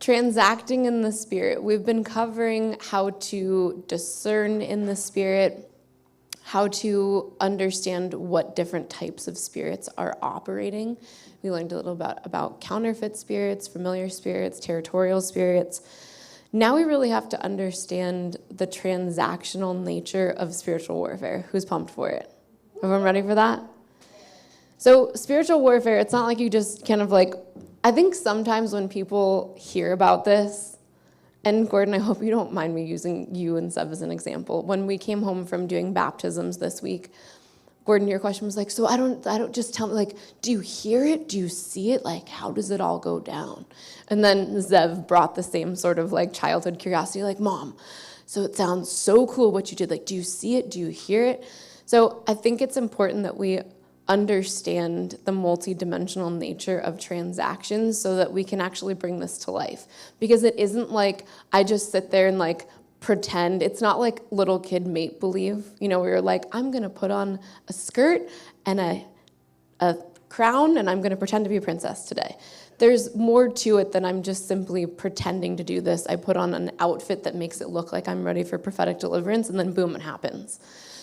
Transacting in the Spirit. We've been covering how to discern in the Spirit, how to understand what different types of spirits are operating. We learned a little about counterfeit spirits, familiar spirits, territorial spirits. Now we really have to understand the transactional nature of spiritual warfare. Who's pumped for it? Everyone ready for that? So spiritual warfare, it's not like you just kind of like, I think sometimes when people hear about this, and Gordon, I hope you don't mind me using you and Seb as an example. When we came home from doing baptisms this week, Gordon, your question was like, so I don't just tell me, like, do you hear it? Do you see it? Like, how does it all go down? And then Zev brought the same sort of like childhood curiosity, like, Mom, so it sounds so cool what you did. Like, do you see it? Do you hear it? So I think it's important that we understand the multidimensional nature of transactions so that we can actually bring this to life. Because it isn't like I just sit there and like pretend. It's not like little kid make-believe, you know, where you're like, I'm going to put on a skirt and a crown and I'm going to pretend to be a princess today. There's more to it than I'm just simply pretending to do this. I put on an outfit that makes it look like I'm ready for prophetic deliverance, and then boom, it happens.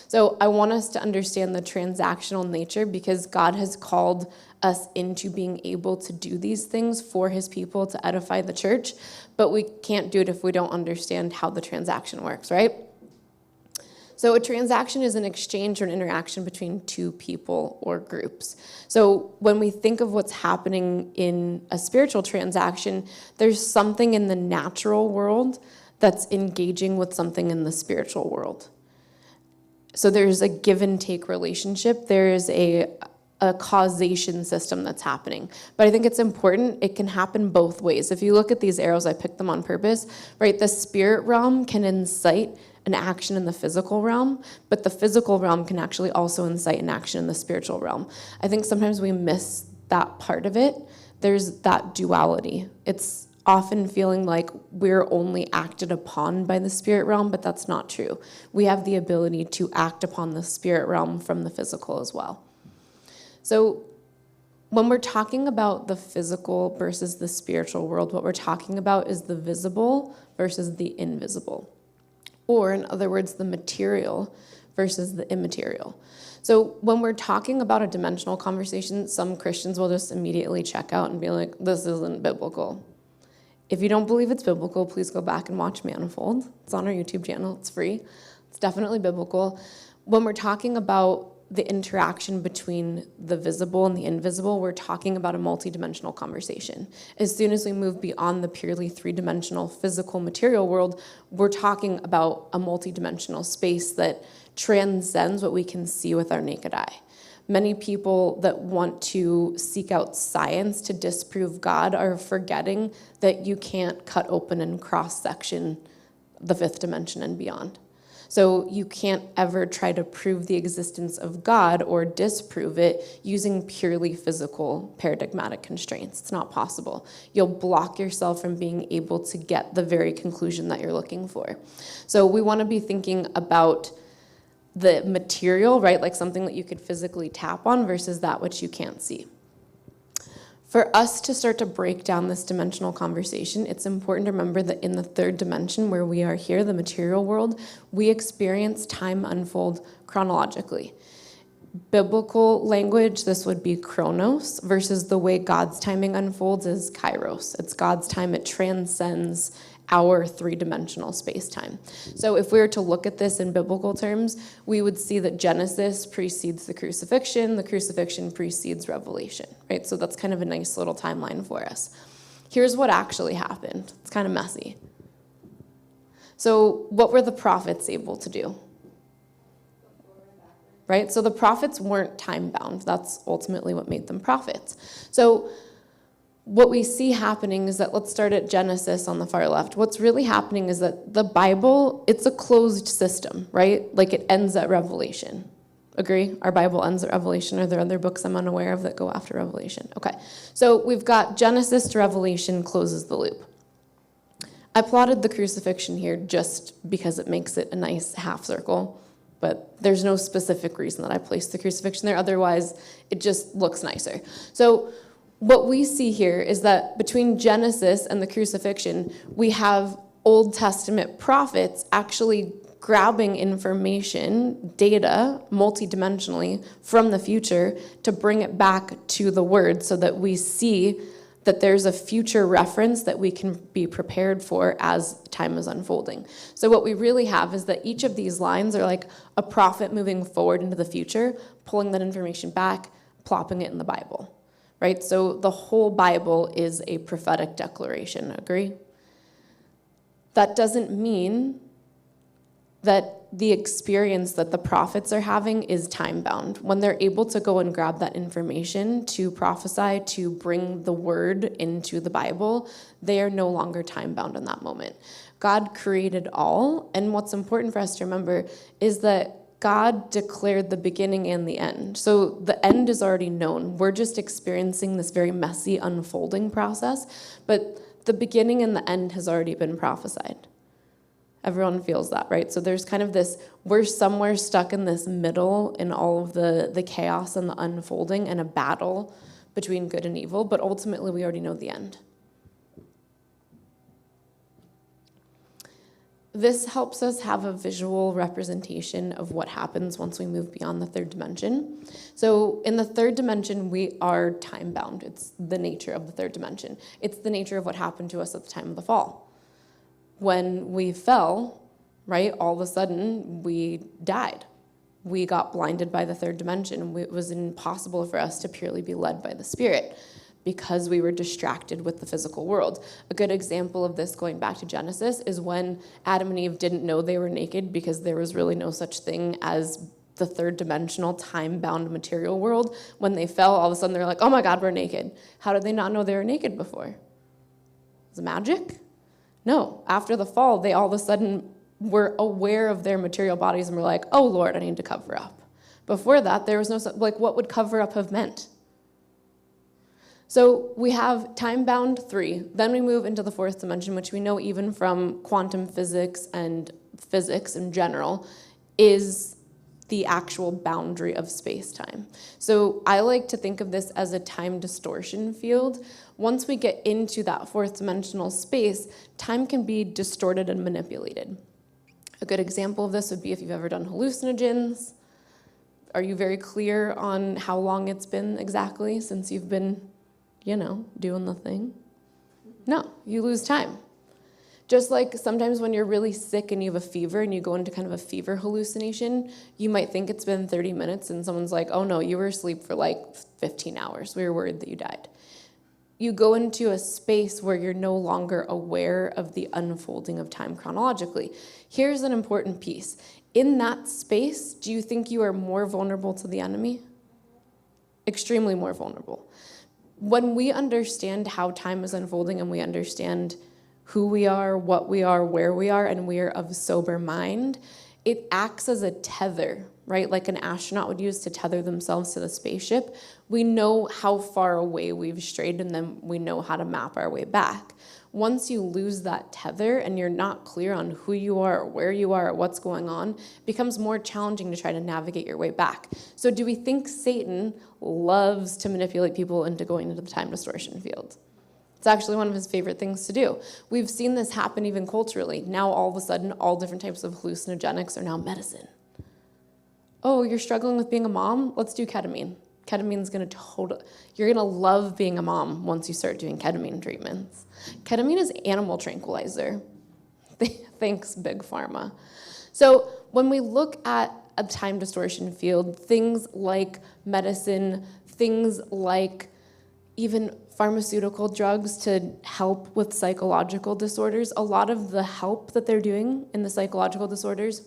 So I want us to understand the transactional nature because God has called us into being able to do these things for his people to edify the church, but we can't do it if we don't understand how the transaction works, right? So a transaction is an exchange or an interaction between two people or groups. So when we think of what's happening in a spiritual transaction, there's something in the natural world that's engaging with something in the spiritual world. So there's a give and take relationship. There is a causation system that's happening. But I think it's important. It can happen both ways. If you look at these arrows, I picked them on purpose, right? The spirit realm can incite an action in the physical realm, but the physical realm can actually also incite an action in the spiritual realm. I think sometimes we miss that part of it. There's that duality. It's often feeling like we're only acted upon by the spirit realm, but that's not true. We have the ability to act upon the spirit realm from the physical as well. So when we're talking about the physical versus the spiritual world, what we're talking about is the visible versus the invisible. Or in other words, the material versus the immaterial. So when we're talking about a dimensional conversation, some Christians will just immediately check out and be like, this isn't biblical. If you don't believe it's biblical, please go back and watch Manifold. It's on our YouTube channel. It's free. It's definitely biblical. When we're talking about the interaction between the visible and the invisible, we're talking about a multidimensional conversation. As soon as we move beyond the purely three-dimensional physical material world, we're talking about a multidimensional space that transcends what we can see with our naked eye. Many people that want to seek out science to disprove God are forgetting that you can't cut open and cross-section the fifth dimension and beyond. So you can't ever try to prove the existence of God or disprove it using purely physical paradigmatic constraints. It's not possible. You'll block yourself from being able to get the very conclusion that you're looking for. So we want to be thinking about the material, right? Like something that you could physically tap on versus that which you can't see. For us to start to break down this dimensional conversation, it's important to remember that in the third dimension where we are here, the material world, we experience time unfold chronologically. Biblical language, this would be chronos, versus the way God's timing unfolds is kairos. It's God's time. It transcends our three-dimensional space-time. So if we were to look at this in biblical terms, we would see that Genesis precedes the crucifixion precedes Revelation, right? So that's kind of a nice little timeline for us. Here's what actually happened. It's kind of messy. So what were the prophets able to do? Right? So the prophets weren't time-bound. That's ultimately what made them prophets. So what we see happening is that, let's start at Genesis on the far left. What's really happening is that the Bible, it's a closed system, right? Like it ends at Revelation. Agree? Our Bible ends at Revelation. Are there other books I'm unaware of that go after Revelation? Okay. So we've got Genesis to Revelation closes the loop. I plotted the crucifixion here just because it makes it a nice half circle, but there's no specific reason that I placed the crucifixion there. Otherwise, it just looks nicer. So what we see here is that between Genesis and the crucifixion, we have Old Testament prophets actually grabbing information, data, multidimensionally from the future to bring it back to the Word so that we see that there's a future reference that we can be prepared for as time is unfolding. So what we really have is that each of these lines are like a prophet moving forward into the future, pulling that information back, plopping it in the Bible, right? So the whole Bible is a prophetic declaration, agree? That doesn't mean that the experience that the prophets are having is time-bound. When they're able to go and grab that information to prophesy, to bring the word into the Bible, they are no longer time-bound in that moment. God created all, and what's important for us to remember is that God declared the beginning and the end. So the end is already known. We're just experiencing this very messy unfolding process, but the beginning and the end has already been prophesied. Everyone feels that, right? So there's kind of this, we're somewhere stuck in this middle in all of the chaos and the unfolding and a battle between good and evil, but ultimately we already know the end. This helps us have a visual representation of what happens once we move beyond the third dimension. So in the third dimension, we are time-bound. It's the nature of the third dimension. It's the nature of what happened to us at the time of the fall. When we fell, right, all of a sudden we died. We got blinded by the third dimension. It was impossible for us to purely be led by the Spirit because we were distracted with the physical world. A good example of this, going back to Genesis, is when Adam and Eve didn't know they were naked because there was really no such thing as the third dimensional time-bound material world. When they fell, all of a sudden they're like, oh my God, we're naked. How did they not know they were naked before? Was it magic? No, after the fall, they all of a sudden were aware of their material bodies and were like, oh, Lord, I need to cover up. Before that, there was no, like, what would cover up have meant? So we have time-bound 3. Then we move into the fourth dimension, which we know even from quantum physics and physics in general is the actual boundary of space-time. So I like to think of this as a time distortion field. Once we get into that fourth dimensional space, time can be distorted and manipulated. A good example of this would be if you've ever done hallucinogens. Are you very clear on how long it's been exactly since you've been, doing the thing? No, you lose time. Just like sometimes when you're really sick and you have a fever and you go into kind of a fever hallucination, you might think it's been 30 minutes and someone's like, oh no, you were asleep for like 15 hours. We were worried that you died. You go into a space where you're no longer aware of the unfolding of time chronologically. Here's an important piece. In that space, do you think you are more vulnerable to the enemy? Extremely more vulnerable. When we understand how time is unfolding and we understand who we are, what we are, where we are, and we are of sober mind, it acts as a tether, right? Like an astronaut would use to tether themselves to the spaceship. We know how far away we've strayed, and then we know how to map our way back. Once you lose that tether and you're not clear on who you are or where you are or what's going on, it becomes more challenging to try to navigate your way back. So do we think Satan loves to manipulate people into going into the time distortion field? It's actually one of his favorite things to do. We've seen this happen even culturally. Now all of a sudden, all different types of hallucinogenics are now medicine. Oh, you're struggling with being a mom? Let's do ketamine. Ketamine's going to you're going to love being a mom once you start doing ketamine treatments. Ketamine is animal tranquilizer. Thanks, Big Pharma. So when we look at a time distortion field, things like medicine, things like even pharmaceutical drugs to help with psychological disorders, a lot of the help that they're doing in the psychological disorders,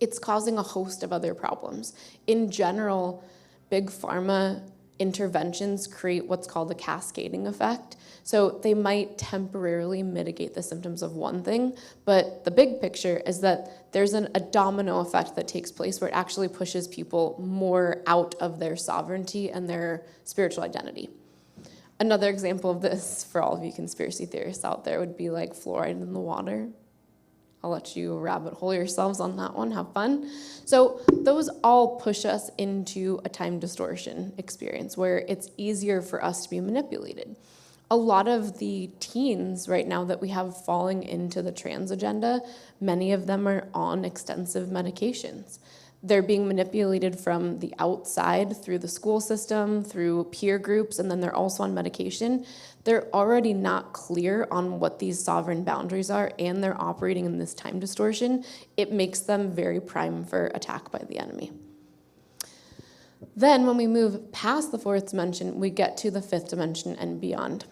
it's causing a host of other problems. In general, big pharma interventions create what's called a cascading effect. So they might temporarily mitigate the symptoms of one thing, but the big picture is that there's a domino effect that takes place where it actually pushes people more out of their sovereignty and their spiritual identity. Another example of this, for all of you conspiracy theorists out there, would be like fluoride in the water. I'll let you rabbit hole yourselves on that one, have fun. So those all push us into a time distortion experience where it's easier for us to be manipulated. A lot of the teens right now that we have falling into the trans agenda, many of them are on extensive medications. They're being manipulated from the outside through the school system, through peer groups, and then they're also on medication. They're already not clear on what these sovereign boundaries are, and they're operating in this time distortion. It makes them very prime for attack by the enemy. Then when we move past the fourth dimension, we get to the fifth dimension and beyond.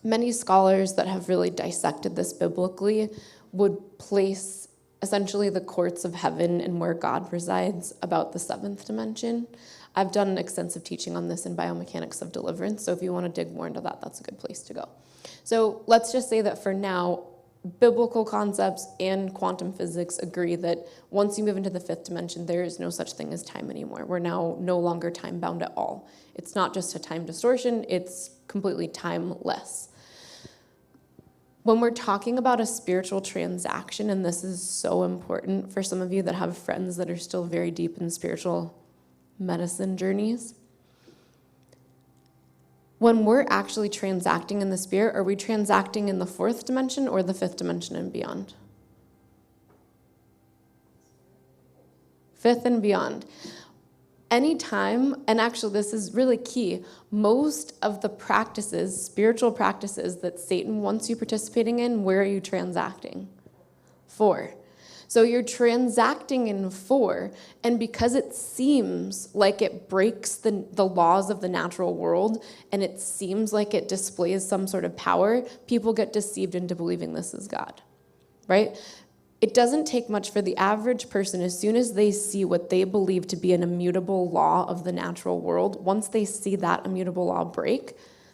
Many scholars that have really dissected this biblically would place essentially the courts of heaven and where God resides about the seventh dimension. I've done extensive teaching on this in Biomechanics of Deliverance, so if you want to dig more into that, that's a good place to go. So let's just say that for now, biblical concepts and quantum physics agree that once you move into the fifth dimension, there is no such thing as time anymore. We're now no longer time-bound at all. It's not just a time distortion, it's completely timeless. When we're talking about a spiritual transaction, and this is so important for some of you that have friends that are still very deep in spiritual medicine journeys, when we're actually transacting in the spirit, are we transacting in the fourth dimension or the fifth dimension and beyond? Fifth and beyond. Anytime, and actually this is really key, most of the practices, spiritual practices that Satan wants you participating in, where are you transacting? 4. So you're transacting in 4, and because it seems like it breaks the laws of the natural world, and it seems like it displays some sort of power, people get deceived into believing this is God, right? It doesn't take much for the average person, as soon as they see what they believe to be an immutable law of the natural world, once they see that immutable law break,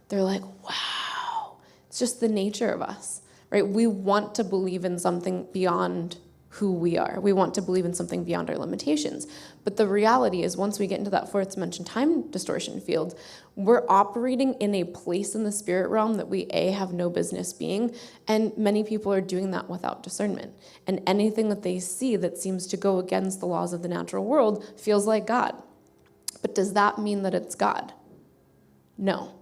they're like, wow, it's just the nature of us, right? We want to believe in something beyond who we are. We want to believe in something beyond our limitations. But the reality is, once we get into that fourth dimension time distortion field, we're operating in a place in the spirit realm that we, A, have no business being, and many people are doing that without discernment. And anything that they see that seems to go against the laws of the natural world feels like God. But does that mean that it's God? No.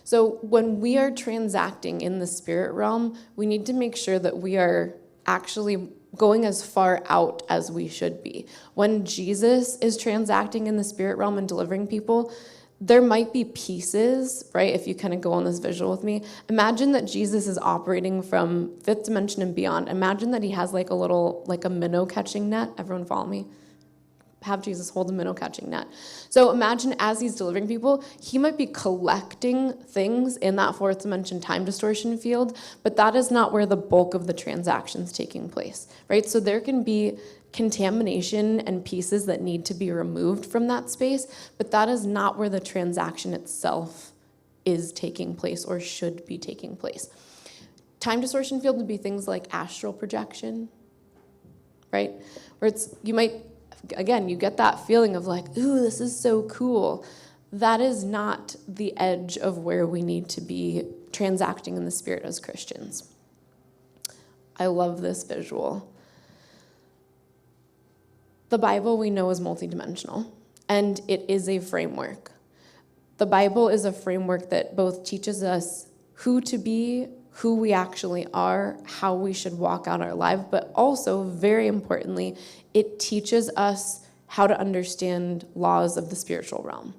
So when we are transacting in the spirit realm, we need to make sure that we are actually going as far out as we should be. When Jesus is transacting in the spirit realm and delivering people, there might be pieces, right? If you kind of go on this visual with me, imagine that Jesus is operating from fifth dimension and beyond. Imagine that he has like a minnow catching net. Everyone follow me? Have Jesus hold a minnow catching net. So imagine as he's delivering people, he might be collecting things in that fourth dimension time distortion field, but that is not where the bulk of the transaction's taking place, right? So there can be contamination and pieces that need to be removed from that space, but that is not where the transaction itself is taking place or should be taking place. Time distortion field would be things like astral projection, right? Where you might, again, you get that feeling of like, ooh, this is so cool. That is not the edge of where we need to be transacting in the spirit as Christians. I love this visual. The Bible we know is multidimensional, and it is a framework. The Bible is a framework that both teaches us who to be, who we actually are, how we should walk out our life, but also, very importantly, it teaches us how to understand laws of the spiritual realm.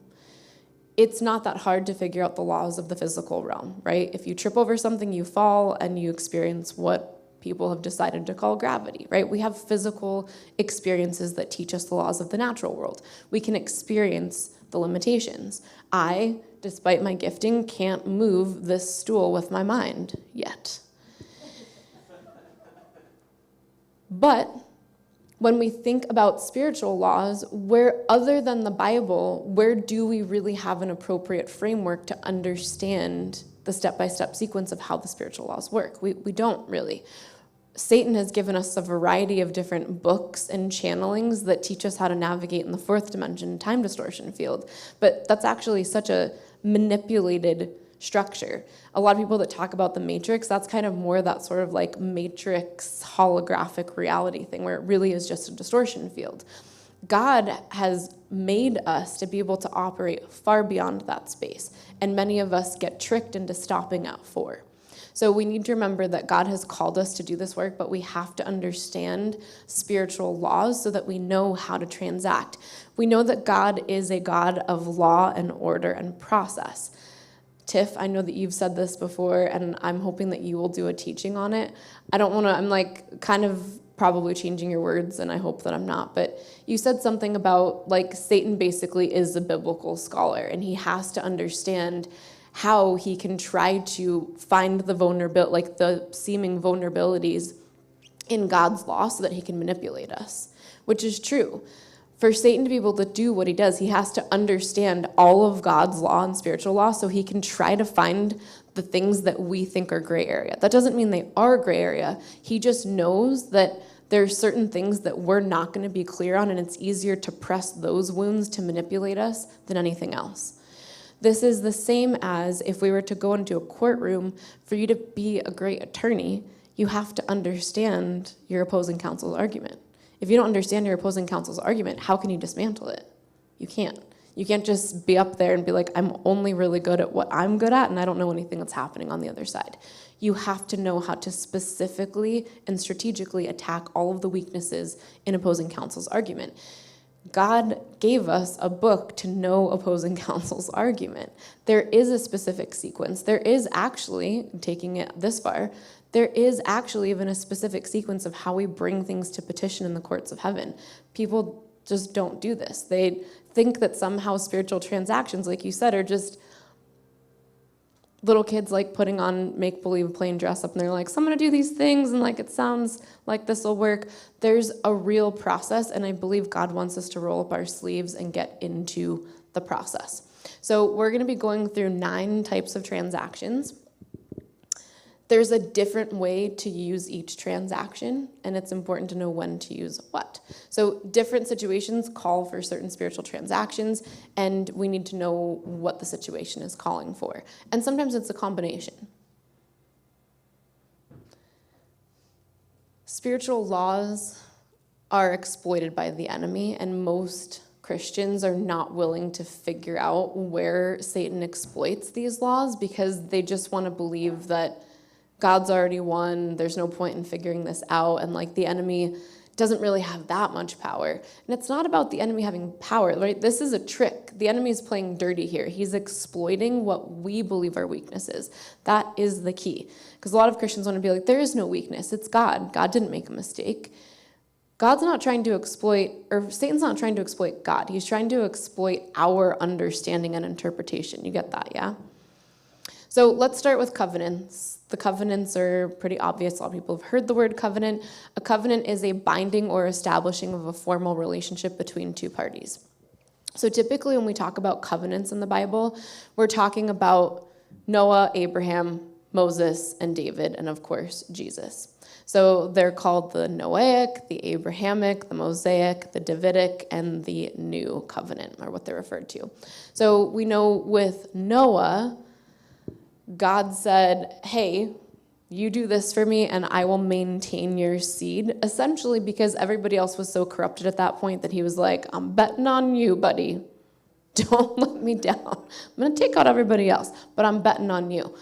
It's not that hard to figure out the laws of the physical realm, right? If you trip over something, you fall, and you experience what people have decided to call gravity, right? We have physical experiences that teach us the laws of the natural world. We can experience the limitations. I, despite my gifting, can't move this stool with my mind yet. But when we think about spiritual laws, where other than the Bible, where do we really have an appropriate framework to understand the step-by-step sequence of how the spiritual laws work? We don't really. Satan has given us a variety of different books and channelings that teach us how to navigate in the fourth dimension time distortion field. But that's actually such a manipulated structure. A lot of people that talk about the matrix, that's kind of more that sort of like matrix holographic reality thing where it really is just a distortion field. God has made us to be able to operate far beyond that space, and many of us get tricked into stopping at 4. So we need to remember that God has called us to do this work, but we have to understand spiritual laws so that we know how to transact. We know that God is a God of law and order and process. Tiff, I know that you've said this before, and I'm hoping that you will do a teaching on it. I'm like kind of probably changing your words, and I hope that I'm not, but you said something about like Satan basically is a biblical scholar, and he has to understand how he can try to find the vulnerability, like the seeming vulnerabilities in God's law so that he can manipulate us, which is true. For Satan to be able to do what he does, he has to understand all of God's law and spiritual law so he can try to find the things that we think are gray area. That doesn't mean they are gray area. He just knows that there are certain things that we're not going to be clear on, and it's easier to press those wounds to manipulate us than anything else. This is the same as if we were to go into a courtroom. For you to be a great attorney, you have to understand your opposing counsel's argument. If you don't understand your opposing counsel's argument, how can you dismantle it? You can't. You can't just be up there and be like, I'm only really good at what I'm good at, and I don't know anything that's happening on the other side. You have to know how to specifically and strategically attack all of the weaknesses in opposing counsel's argument. God gave us a book to know opposing counsel's argument. There is a specific sequence. There is actually, taking it this far, there is actually even a specific sequence of how we bring things to petition in the courts of heaven. People just don't do this. They think that somehow spiritual transactions, like you said, are just little kids like putting on make-believe playing dress up, and they're like, so I'm going to do these things, and like it sounds like this will work. There's a real process, and I believe God wants us to roll up our sleeves and get into the process. So we're going to be going through 9 types of transactions. There's a different way to use each transaction, and it's important to know when to use what. So different situations call for certain spiritual transactions, and we need to know what the situation is calling for. And sometimes it's a combination. Spiritual laws are exploited by the enemy, and most Christians are not willing to figure out where Satan exploits these laws because they just want to believe that God's already won, there's no point in figuring this out, and like the enemy doesn't really have that much power. And it's not about the enemy having power, right? This is a trick. The enemy is playing dirty here. He's exploiting what we believe are weaknesses. That is the key. Because a lot of Christians want to be like, there is no weakness. It's God. God didn't make a mistake. God's not trying to exploit, or Satan's not trying to exploit God. He's trying to exploit our understanding and interpretation. You get that, yeah? So let's start with covenants. The covenants are pretty obvious. A lot of people have heard the word covenant. A covenant is a binding or establishing of a formal relationship between two parties. So typically when we talk about covenants in the Bible, we're talking about Noah, Abraham, Moses, and David, and of course, Jesus. So they're called the Noahic, the Abrahamic, the Mosaic, the Davidic, and the New Covenant are what they're referred to. So we know with Noah, God said, hey, you do this for me and I will maintain your seed, essentially because everybody else was so corrupted at that point that he was like, I'm betting on you, buddy. Don't let me down. I'm going to take out everybody else, but I'm betting on you,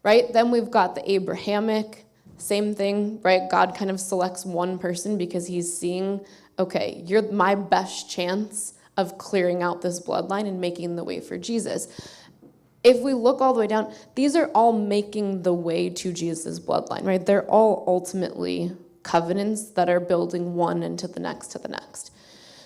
right? Then we've got the Abrahamic, same thing, right? God kind of selects one person because he's seeing, okay, you're my best chance of clearing out this bloodline and making the way for Jesus. If we look all the way down, these are all making the way to Jesus' bloodline, right? They're all ultimately covenants that are building one into the next to the next.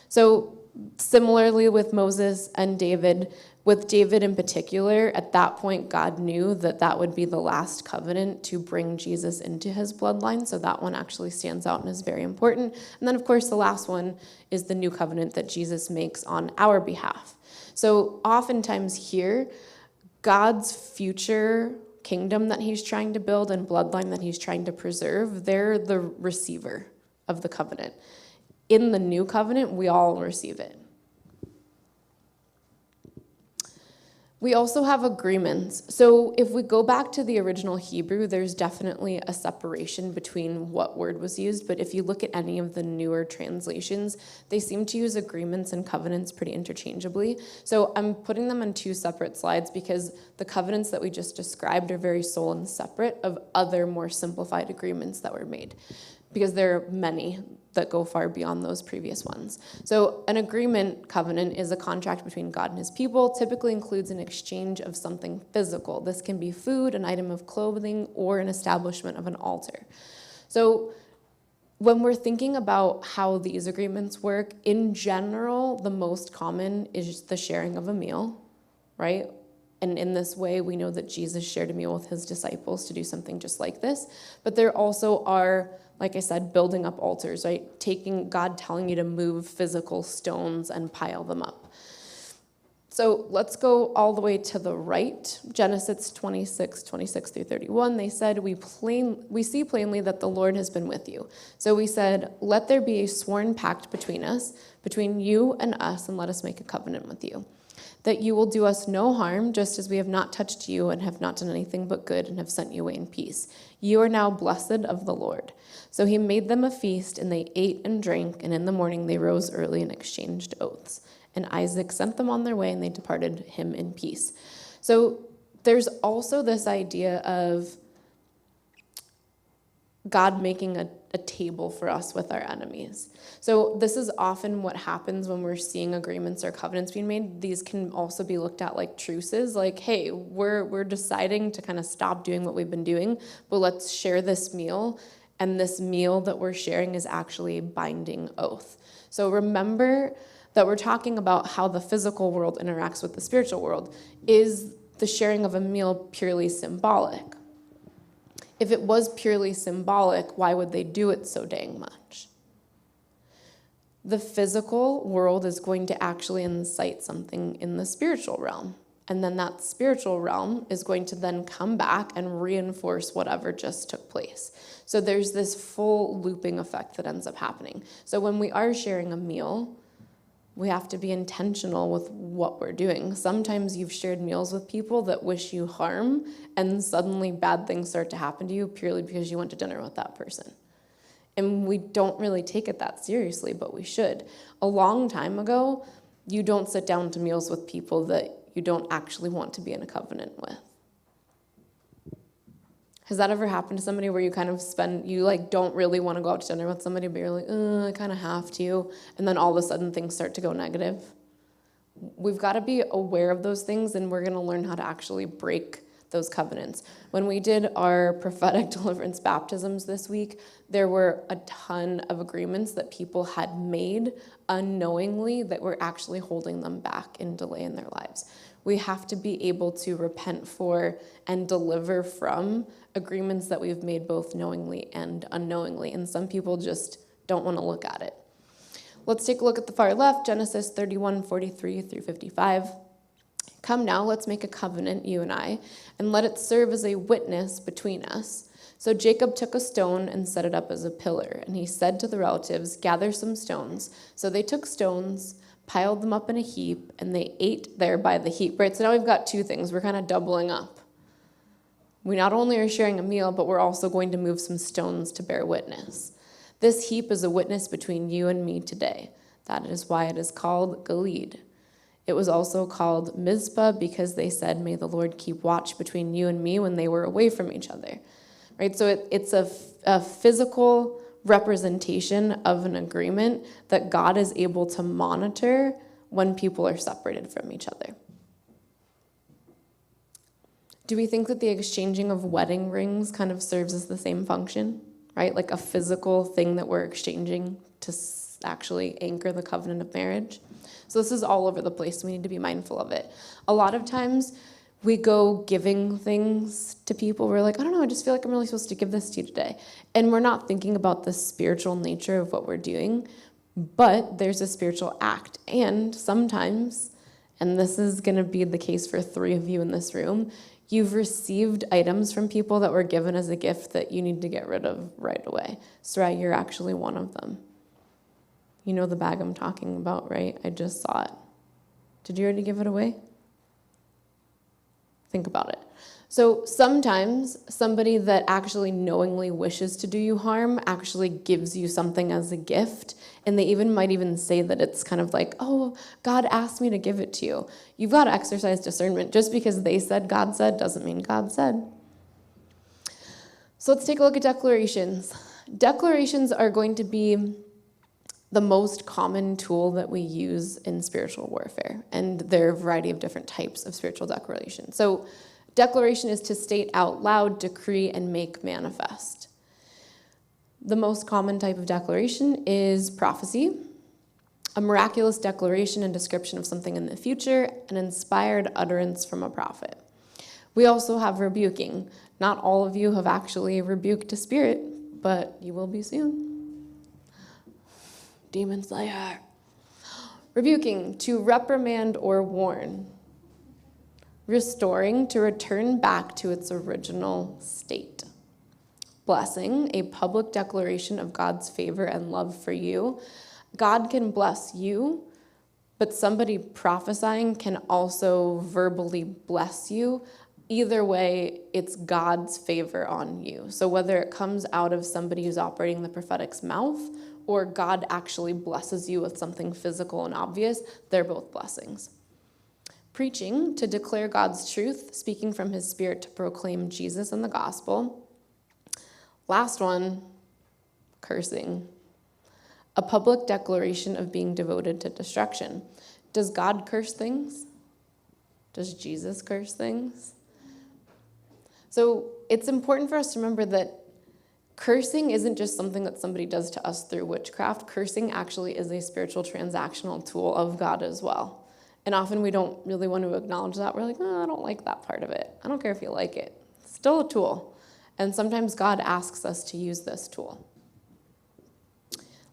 So similarly with Moses and David, with David in particular, at that point, God knew that that would be the last covenant to bring Jesus into his bloodline. So that one actually stands out and is very important. And then, of course, the last one is the new covenant that Jesus makes on our behalf. So oftentimes here, God's future kingdom that he's trying to build and bloodline that he's trying to preserve, they're the receiver of the covenant. In the new covenant, we all receive it. We also have agreements. So if we go back to the original Hebrew, there's definitely a separation between what word was used. But if you look at any of the newer translations, they seem to use agreements and covenants pretty interchangeably. So I'm putting them on two separate slides because the covenants that we just described are very sole and separate of other more simplified agreements that were made, because there are many that go far beyond those previous ones. So an agreement covenant is a contract between God and his people, typically includes an exchange of something physical. This can be food, an item of clothing, or an establishment of an altar. So when we're thinking about how these agreements work, in general, the most common is the sharing of a meal, right? And in this way, we know that Jesus shared a meal with his disciples to do something just like this. But there also are, like I said, building up altars, right? God telling you to move physical stones and pile them up. So let's go all the way to the right. Genesis 26 through 31, they said, we see plainly that the Lord has been with you. So we said, let there be a sworn pact between us, between you and us, and let us make a covenant with you, that you will do us no harm, just as we have not touched you and have not done anything but good and have sent you away in peace. You are now blessed of the Lord. So he made them a feast, and they ate and drank, and in the morning they rose early and exchanged oaths. And Isaac sent them on their way, and they departed him in peace. So there's also this idea of God making a table for us with our enemies. So this is often what happens when we're seeing agreements or covenants being made. These can also be looked at like truces, like, hey, we're deciding to kind of stop doing what we've been doing, but let's share this meal. And this meal that we're sharing is actually a binding oath. So remember that we're talking about how the physical world interacts with the spiritual world. Is the sharing of a meal purely symbolic? If it was purely symbolic, why would they do it so dang much? The physical world is going to actually incite something in the spiritual realm. And then that spiritual realm is going to then come back and reinforce whatever just took place. So there's this full looping effect that ends up happening. So when we are sharing a meal, we have to be intentional with what we're doing. Sometimes you've shared meals with people that wish you harm, and suddenly bad things start to happen to you purely because you went to dinner with that person. And we don't really take it that seriously, but we should. A long time ago, you don't sit down to meals with people that you don't actually want to be in a covenant with. Has that ever happened to somebody where you kind of don't really want to go out to dinner with somebody, but you're like, I kind of have to, and then all of a sudden things start to go negative? We've got to be aware of those things, and we're going to learn how to actually break those covenants. When we did our prophetic deliverance baptisms this week, there were a ton of agreements that people had made unknowingly that were actually holding them back and delay in their lives. We have to be able to repent for and deliver from agreements that we've made both knowingly and unknowingly, and some people just don't want to look at it. Let's take a look at the far left, Genesis 31:43 through 55. Come now, let's make a covenant, you and I, and let it serve as a witness between us. So Jacob took a stone and set it up as a pillar, and he said to the relatives, gather some stones. So they took stones, piled them up in a heap, and they ate there by the heap. Right, so now we've got two things. We're kind of doubling up. We not only are sharing a meal, but we're also going to move some stones to bear witness. This heap is a witness between you and me today. That is why it is called Gilead. It was also called Mizpah because they said, may the Lord keep watch between you and me when they were away from each other. Right, so it's a physical representation of an agreement that God is able to monitor when people are separated from each other. Do we think that the exchanging of wedding rings kind of serves as the same function, right? Like a physical thing that we're exchanging to actually anchor the covenant of marriage? So this is all over the place. We need to be mindful of it. A lot of times we go giving things to people. We're like, I don't know, I just feel like I'm really supposed to give this to you today. And we're not thinking about the spiritual nature of what we're doing, but there's a spiritual act. And sometimes, and this is going to be the case for 3 of you in this room, you've received items from people that were given as a gift that you need to get rid of right away. Sarai, you're actually one of them. You know the bag I'm talking about, right? I just saw it. Did you already give it away? Think about it. So sometimes somebody that actually knowingly wishes to do you harm actually gives you something as a gift, and they might even say that it's kind of like, oh, God asked me to give it to you. You've got to exercise discernment. Just because they said God said doesn't mean God said. So let's take a look at declarations. Declarations are going to be the most common tool that we use in spiritual warfare, and there are a variety of different types of spiritual declaration. So declaration is to state out loud, decree, and make manifest. The most common type of declaration is prophecy, a miraculous declaration and description of something in the future, an inspired utterance from a prophet. We also have rebuking. Not all of you have actually rebuked a spirit, but you will be soon. Demon Slayer. Rebuking, to reprimand or warn. Restoring, to return back to its original state. Blessing, a public declaration of God's favor and love for you. God can bless you, but somebody prophesying can also verbally bless you. Either way, it's God's favor on you. So whether it comes out of somebody who's operating the prophetic's mouth or God actually blesses you with something physical and obvious, they're both blessings. Preaching, to declare God's truth, speaking from his spirit to proclaim Jesus and the gospel. Last one, cursing. A public declaration of being devoted to destruction. Does God curse things? Does Jesus curse things? So it's important for us to remember that cursing isn't just something that somebody does to us through witchcraft. Cursing actually is a spiritual transactional tool of God as well. And often we don't really want to acknowledge that. We're like, oh, I don't like that part of it. I don't care if you like it. It's still a tool. And sometimes God asks us to use this tool.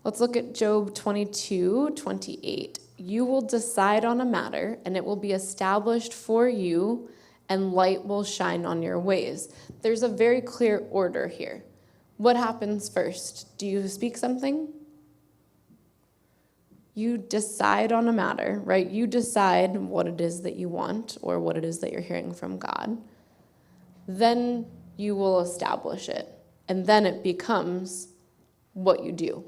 Let's look at Job 22:28. You will decide on a matter, and it will be established for you, and light will shine on your ways. There's a very clear order here. What happens first? Do you speak something? You decide on a matter, right? You decide what it is that you want or what it is that you're hearing from God. Then you will establish it, and then it becomes what you do.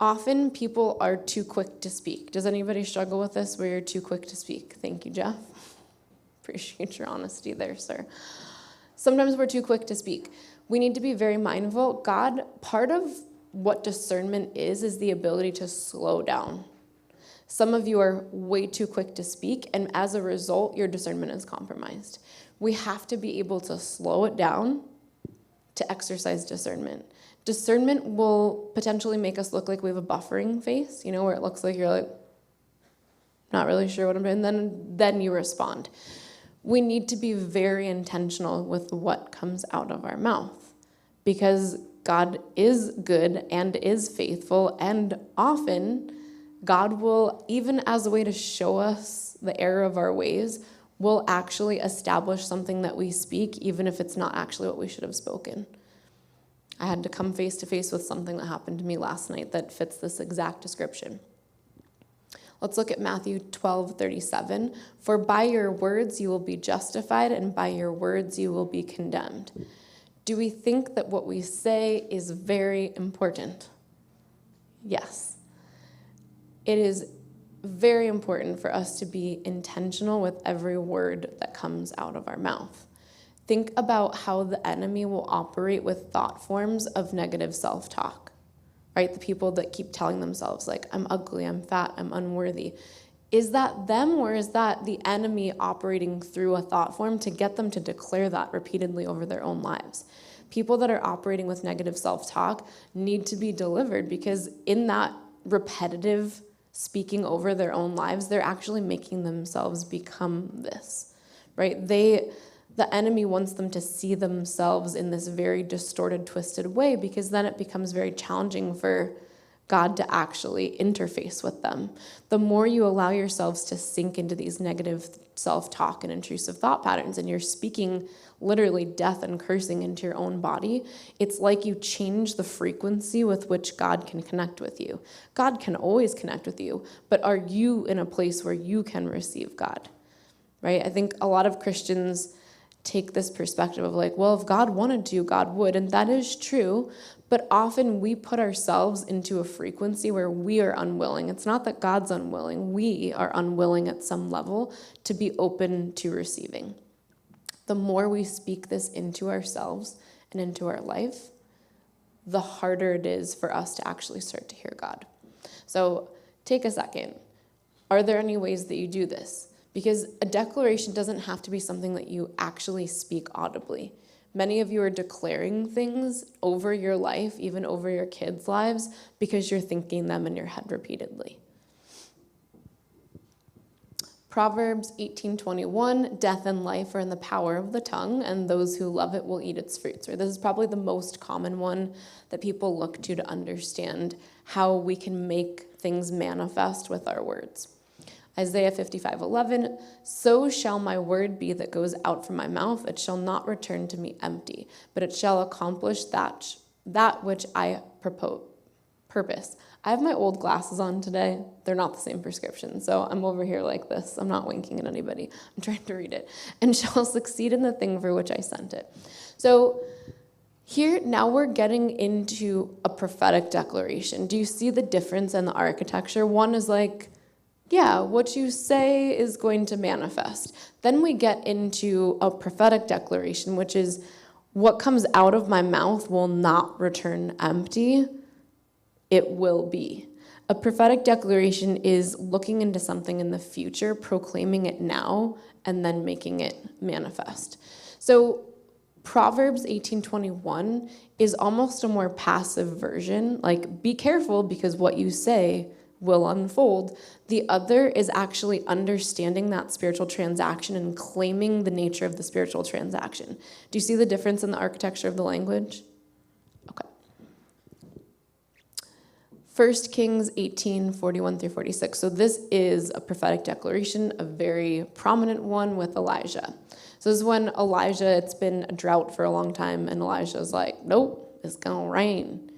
Often people are too quick to speak. Does anybody struggle with this where you're too quick to speak? Thank you, Jeff. Appreciate your honesty there, sir. Sometimes we're too quick to speak. We need to be very mindful. God, part of what discernment is the ability to slow down. Some of you are way too quick to speak, and as a result, your discernment is compromised. We have to be able to slow it down to exercise discernment. Discernment will potentially make us look like we have a buffering face, where it looks like you're like, not really sure what I'm doing, and then you respond. We need to be very intentional with what comes out of our mouth, because God is good and is faithful, and often God will, even as a way to show us the error of our ways, will actually establish something that we speak, even if it's not actually what we should have spoken. I had to come face to face with something that happened to me last night that fits this exact description. Let's look at Matthew 12:37. For by your words you will be justified, and by your words you will be condemned. Do we think that what we say is very important? Yes. It is very important for us to be intentional with every word that comes out of our mouth. Think about how the enemy will operate with thought forms of negative self-talk, right? The people that keep telling themselves, like, I'm ugly, I'm fat, I'm unworthy. Is that them, or is that the enemy operating through a thought form to get them to declare that repeatedly over their own lives? People that are operating with negative self-talk need to be delivered, because in that repetitive speaking over their own lives, they're actually making themselves become this, right? The enemy wants them to see themselves in this very distorted, twisted way, because then it becomes very challenging for God to actually interface with them. The more you allow yourselves to sink into these negative self-talk and intrusive thought patterns, and you're speaking literally death and cursing into your own body, it's like you change the frequency with which God can connect with you. God can always connect with you, but are you in a place where you can receive God? right? I think a lot of Christians take this perspective of like, well, if God wanted to, God would, and that is true, but often we put ourselves into a frequency where we are unwilling. It's not that God's unwilling, we are unwilling at some level to be open to receiving. The more we speak this into ourselves and into our life, the harder it is for us to actually start to hear God. So take a second. Are there any ways that you do this? Because a declaration doesn't have to be something that you actually speak audibly. Many of you are declaring things over your life, even over your kids' lives, because you're thinking them in your head repeatedly. Proverbs 18:21, death and life are in the power of the tongue, and those who love it will eat its fruits. This is probably the most common one that people look to understand how we can make things manifest with our words. Isaiah 55:11, so shall my word be that goes out from my mouth. It shall not return to me empty, but it shall accomplish that which I purpose. I have my old glasses on today. They're not the same prescription, so I'm over here like this. I'm not winking at anybody. I'm trying to read it. And shall succeed in the thing for which I sent it. So here, now we're getting into a prophetic declaration. Do you see the difference in the architecture? One is like, yeah, what you say is going to manifest. Then we get into a prophetic declaration, which is what comes out of my mouth will not return empty. It will be. A prophetic declaration is looking into something in the future, proclaiming it now, and then making it manifest. So Proverbs 18:21 is almost a more passive version, like be careful because what you say will unfold. The other is actually understanding that spiritual transaction and claiming the nature of the spiritual transaction. Do you see the difference in the architecture of the language? Okay. 1 Kings 18:41-46. So this is a prophetic declaration, a very prominent one with Elijah. So this is when Elijah, it's been a drought for a long time, and Elijah's like, nope, it's going to rain.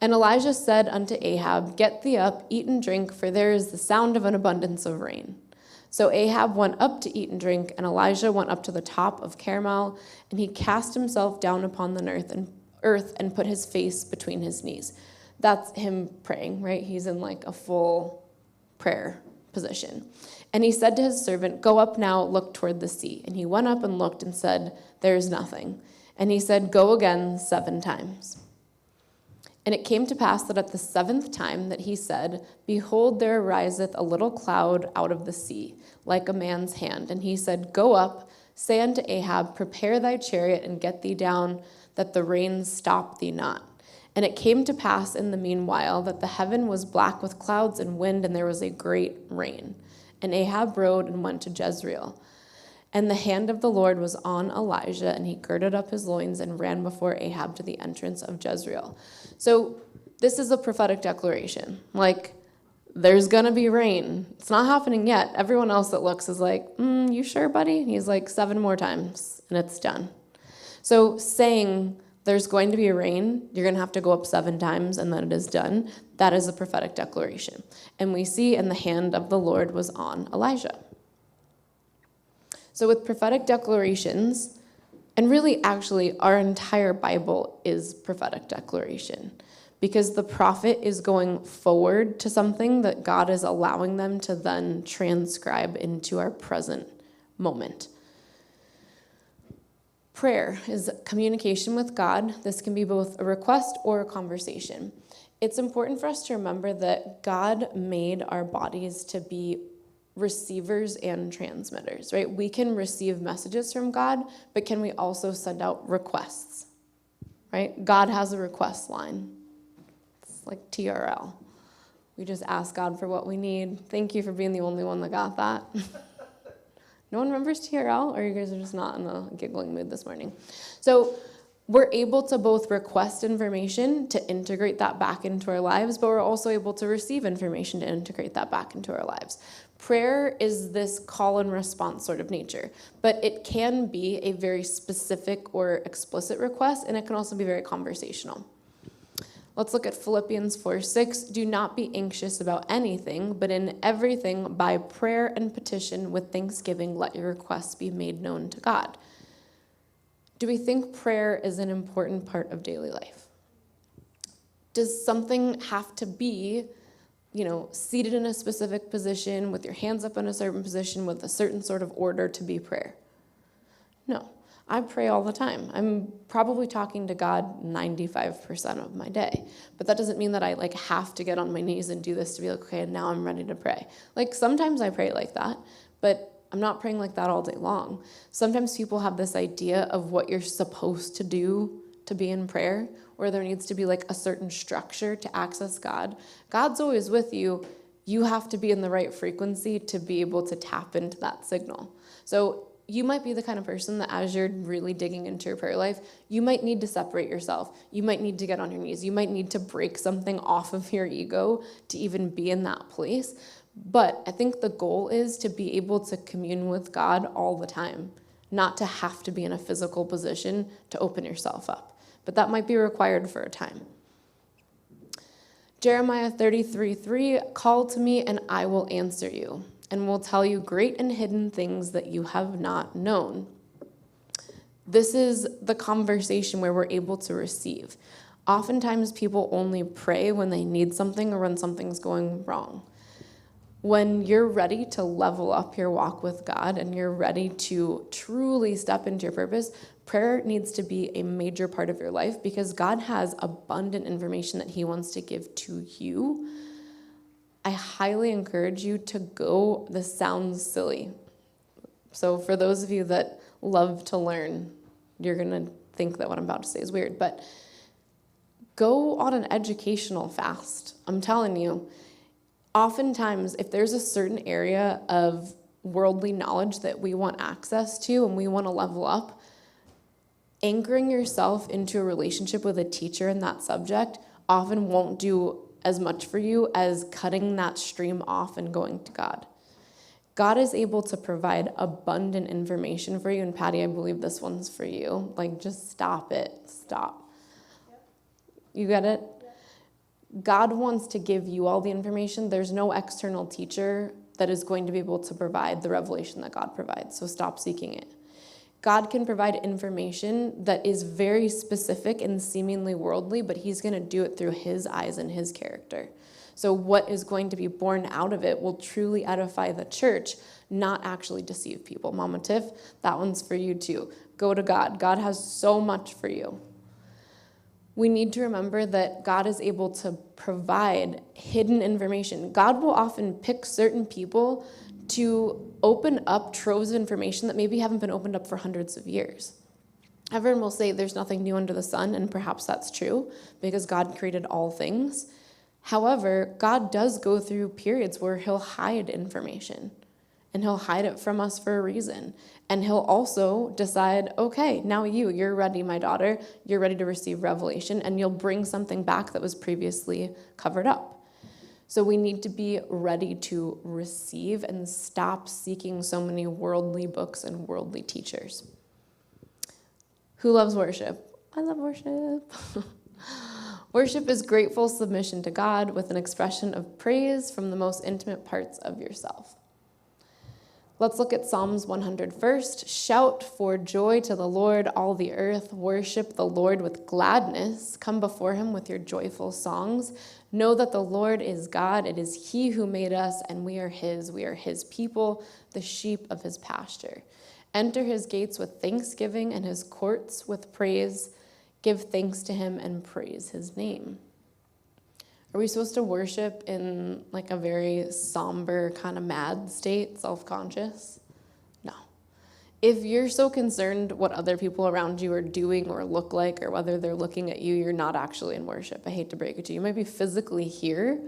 And Elijah said unto Ahab, get thee up, eat and drink, for there is the sound of an abundance of rain. So Ahab went up to eat and drink, and Elijah went up to the top of Carmel, and he cast himself down upon the earth and put his face between his knees. That's him praying, right? He's in like a full prayer position. And he said to his servant, go up now, look toward the sea. And he went up and looked and said, there is nothing. And he said, go again 7 times. And it came to pass that at the 7th time that he said, behold, there ariseth a little cloud out of the sea, like a man's hand. And he said, go up, say unto Ahab, prepare thy chariot and get thee down, that the rain stop thee not. And it came to pass in the meanwhile that the heaven was black with clouds and wind, and there was a great rain. And Ahab rode and went to Jezreel. And the hand of the Lord was on Elijah, and he girded up his loins and ran before Ahab to the entrance of Jezreel. So this is a prophetic declaration. Like, there's going to be rain. It's not happening yet. Everyone else that looks is like, you sure, buddy? And he's like, 7 more times, and it's done. So saying there's going to be rain, you're going to have to go up 7 times, and then it is done, that is a prophetic declaration. And we see, and the hand of the Lord was on Elijah. So with prophetic declarations, and really actually our entire Bible is prophetic declaration, because the prophet is going forward to something that God is allowing them to then transcribe into our present moment. Prayer is communication with God. This can be both a request or a conversation. It's important for us to remember that God made our bodies to be receivers and transmitters, right? We can receive messages from God, but can we also send out requests, right? God has a request line. It's like TRL. We just ask God for what we need. Thank you for being the only one that got that. No one remembers TRL, or you guys are just not in the giggling mood this morning? So we're able to both request information to integrate that back into our lives, but we're also able to receive information to integrate that back into our lives. Prayer is this call and response sort of nature, but it can be a very specific or explicit request, and it can also be very conversational. Let's look at Philippians 4:6. Do not be anxious about anything, but in everything by prayer and petition with thanksgiving let your requests be made known to God. Do we think prayer is an important part of daily life? Does something have to be, seated in a specific position with your hands up in a certain position with a certain sort of order to be prayer? No. I pray all the time. I'm probably talking to God 95% of my day. But that doesn't mean that I have to get on my knees and do this to be like, okay, now I'm ready to pray. Sometimes I pray like that, but I'm not praying like that all day long. Sometimes people have this idea of what you're supposed to do to be in prayer, or there needs to be a certain structure to access God. God's always with you. You have to be in the right frequency to be able to tap into that signal. So you might be the kind of person that as you're really digging into your prayer life, you might need to separate yourself. You might need to get on your knees. You might need to break something off of your ego to even be in that place. But I think the goal is to be able to commune with God all the time, not to have to be in a physical position to open yourself up. But that might be required for a time. Jeremiah 33:3, call to me and I will answer you, and will tell you great and hidden things that you have not known. This is the conversation where we're able to receive. Oftentimes people only pray when they need something or when something's going wrong. When you're ready to level up your walk with God and you're ready to truly step into your purpose, prayer needs to be a major part of your life because God has abundant information that he wants to give to you. I highly encourage you to go. This sounds silly. So for those of you that love to learn, you're going to think that what I'm about to say is weird, but go on an educational fast. I'm telling you, oftentimes if there's a certain area of worldly knowledge that we want access to and we want to level up, anchoring yourself into a relationship with a teacher in that subject often won't do as much for you as cutting that stream off and going to God. God is able to provide abundant information for you. And Patty, I believe this one's for you. Just stop it. Stop. Yep. You get it? Yep. God wants to give you all the information. There's no external teacher that is going to be able to provide the revelation that God provides. So stop seeking it. God can provide information that is very specific and seemingly worldly, but he's going to do it through his eyes and his character. So what is going to be born out of it will truly edify the church, not actually deceive people. Mama Tiff, that one's for you too. Go to God. God has so much for you. We need to remember that God is able to provide hidden information. God will often pick certain people to open up troves of information that maybe haven't been opened up for hundreds of years. Everyone will say there's nothing new under the sun, and perhaps that's true because God created all things. However, God does go through periods where he'll hide information, and he'll hide it from us for a reason. And he'll also decide, okay, now you're ready, my daughter. You're ready to receive revelation, and you'll bring something back that was previously covered up. So we need to be ready to receive and stop seeking so many worldly books and worldly teachers. Who loves worship? I love worship. Worship is grateful submission to God with an expression of praise from the most intimate parts of yourself. Let's look at Psalms 100 first. Shout for joy to the Lord, all the earth. Worship the Lord with gladness. Come before him with your joyful songs. Know that the Lord is God. It is he who made us, and we are his. We are his people, the sheep of his pasture. Enter his gates with thanksgiving and his courts with praise. Give thanks to him and praise his name. Are we supposed to worship in a very somber, kind of mad state, self-conscious? No. If you're so concerned what other people around you are doing or look like or whether they're looking at you, you're not actually in worship. I hate to break it to you. You might be physically here.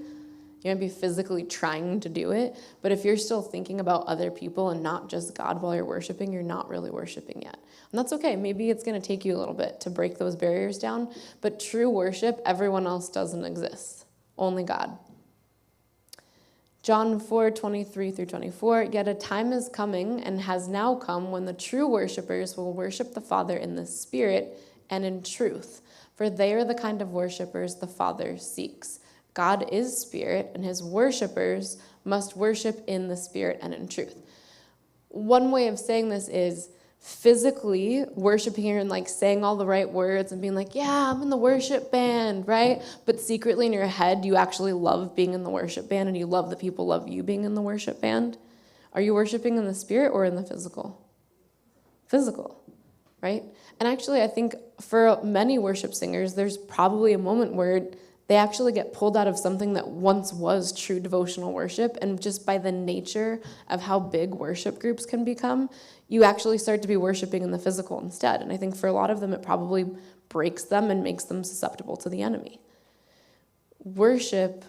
You might be physically trying to do it. But if you're still thinking about other people and not just God while you're worshiping, you're not really worshiping yet. And that's okay. Maybe it's going to take you a little bit to break those barriers down. But true worship, everyone else doesn't exist. Only God. John 4:23-24, yet a time is coming and has now come when the true worshipers will worship the Father in the Spirit and in truth. for they are the kind of worshipers the Father seeks. God is spirit, and his worshipers must worship in the spirit and in truth. One way of saying this is physically worshiping here and like saying all the right words and being like, yeah, I'm in the worship band, right? But secretly in your head, you actually love being in the worship band and you love the people love you being in the worship band. Are you worshiping in the spirit or in the physical? Physical, right? And actually, I think for many worship singers, there's probably a moment where they actually get pulled out of something that once was true devotional worship, and just by the nature of how big worship groups can become, you actually start to be worshiping in the physical instead. And I think for a lot of them, it probably breaks them and makes them susceptible to the enemy. Worship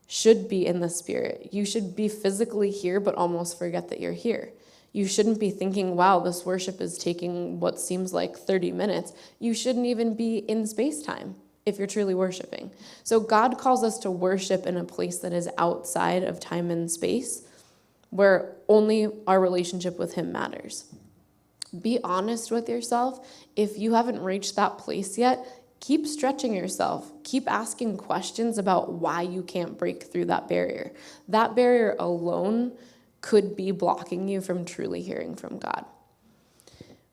should be in the spirit. You should be physically here, but almost forget that you're here. You shouldn't be thinking, wow, this worship is taking what seems like 30 minutes. You shouldn't even be in space-time if you're truly worshiping. So God calls us to worship in a place that is outside of time and space, where only our relationship with him matters. Be honest with yourself. If you haven't reached that place yet, keep stretching yourself. Keep asking questions about why you can't break through that barrier. That barrier alone could be blocking you from truly hearing from God.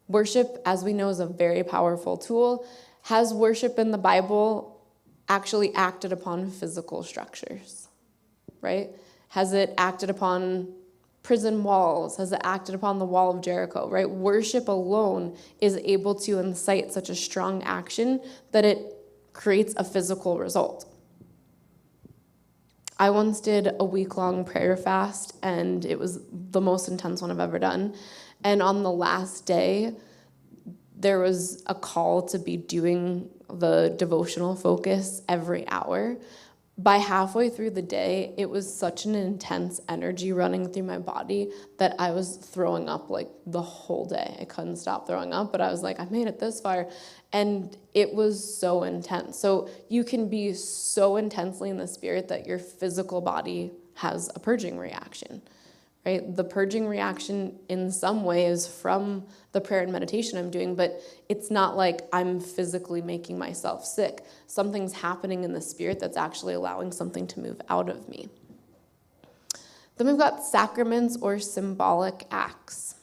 Worship, as we know, is a very powerful tool. Has worship in the Bible actually acted upon physical structures, right? Has it acted upon prison walls? Has it acted upon the wall of Jericho, right? Worship alone is able to incite such a strong action that it creates a physical result. I once did a week-long prayer fast, and it was the most intense one I've ever done. And on the last day, there was a call to be doing the devotional focus every hour. By halfway through the day, it was such an intense energy running through my body that I was throwing up like the whole day. I couldn't stop throwing up, but I was like, I made it this far. And it was so intense. So you can be so intensely in the spirit that your physical body has a purging reaction. Right? The purging reaction in some way is from the prayer and meditation I'm doing, but it's not like I'm physically making myself sick. Something's happening in the spirit that's actually allowing something to move out of me. Then we've got sacraments or symbolic acts.